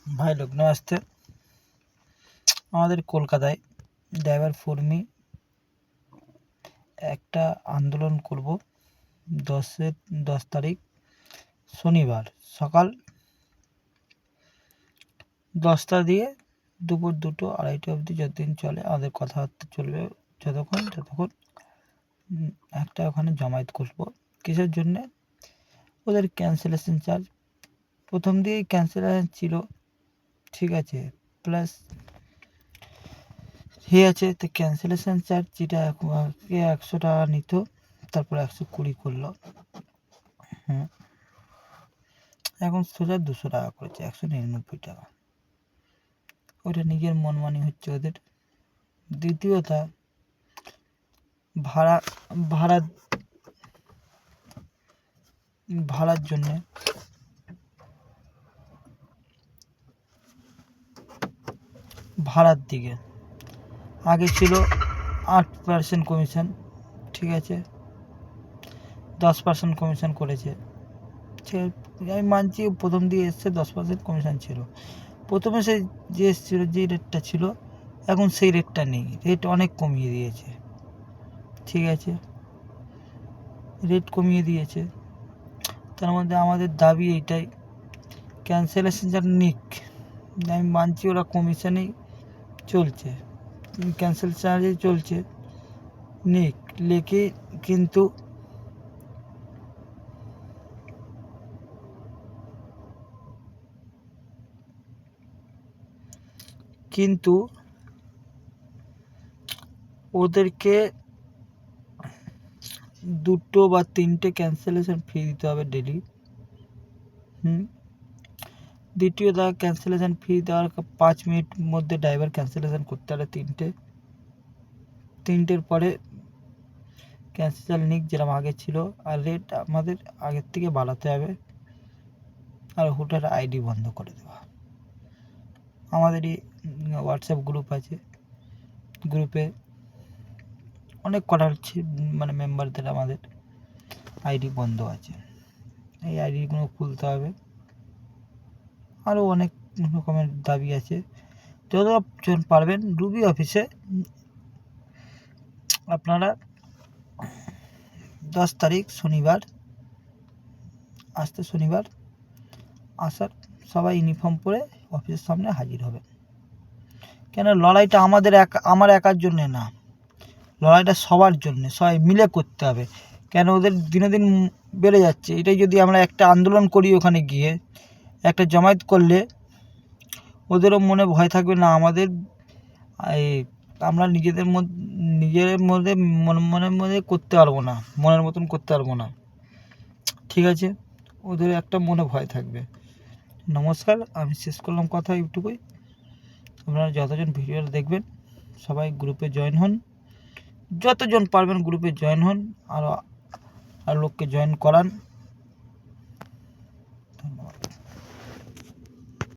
ভাই লোক নমস্তে। আমাদের কলকাতায় ড্রাইভার ফর্মি একটা আন্দোলন করব 10 তারিখ শনিবার সকাল 10টা দিয়ে দুপুর 2টো 2:30 অবধি যতদিন চলে আমাদের কথাবার্তা চলবে। যতক্ষণ একটা ওখানে জমায়েত করবো। কিসের জন্যে? ওদের ক্যান্সেলেশন চার্জ প্রথম দিয়েই ক্যান্সেলেশন ছিল, ঠিক আছে, প্লাস আছে তো ক্যান্সেলেশন চার্জ যেটা 100 টাকা নিত, তারপর 120 করলো। এখন সোজা 200 টাকা করেছে, 199 টাকা। ওটা নিজের মনমানি হচ্ছে ওদের। দ্বিতীয়ত ভাড়ার জন্যে ভাড়ার দিকে আগে ছিল 8% কমিশন, ঠিক আছে, 10% কমিশন করেছে। আমি মানছি প্রথম দিয়ে এসছে 10% কমিশন ছিল। প্রথমে সে যে এসছিল যে রেটটা ছিল, এখন সেই রেটটা নেই, রেট অনেক কমিয়ে দিয়েছে, ঠিক আছে, রেট কমিয়ে দিয়েছে। তার মধ্যে আমাদের দাবি এইটাই, ক্যান্সেলেশন যেন নিক। আমি মানছি ওরা কমিশনেই চলছে, ক্যান্সেল চার্জে চলছে, নিক লেখে। কিন্তু ওদেরকে 2 বা 3টে ক্যান্সেলেশন ফি দিতে হবে ডেলি। দ্বিতীয়ত ক্যান্সেলেশন ফি দেওয়ার 5 মিনিট মধ্যে ড্রাইভার ক্যান্সেলেশন করতে হবে 3টের পরে ক্যান্সেল নিক যেরকম আগে ছিল। আর রেট আমাদের আগের থেকে বাড়াতে হবে, আর হুটার আইডি বন্ধ করে দেওয়া। আমাদেরই হোয়াটসঅ্যাপ গ্রুপ আছে, গ্রুপে অনেক কটা মানে মেম্বারদের আমাদের আইডি বন্ধ আছে, এই আইডিগুলো খুলতে হবে। আরও অনেক রকমের দাবি আছে। যতজন পারবেন রুবি অফিসে আপনারা 10 তারিখ শনিবার, আসতে শনিবার আসার সবাই ইউনিফর্ম পরে অফিসের সামনে হাজির হবে। কেন লড়াইটা আমার একার জন্যে না, লড়াইটা সবার জন্যে, সবাই মিলে করতে হবে। কেন ওদের দিনে দিন বেড়ে যাচ্ছে। এটাই যদি আমরা একটা আন্দোলন করি, ওখানে গিয়ে একটা জমায়েত করলে ওদেরও মনে ভয় থাকবে না, আমাদের আমরা নিজের মধ্যে মনের মধ্যে করতে পারবো না, মনের মতন করতে পারবো না, ঠিক আছে, ওদের একটা মনে ভয় থাকবে। নমস্কার, আমি শেষ করলাম কথা এইটুকুই। আপনারা যতজন ভিডিওটা দেখবেন সবাই গ্রুপে জয়েন হন, যতজন পারবেন গ্রুপে জয়েন হন, আর লোককে জয়েন করান।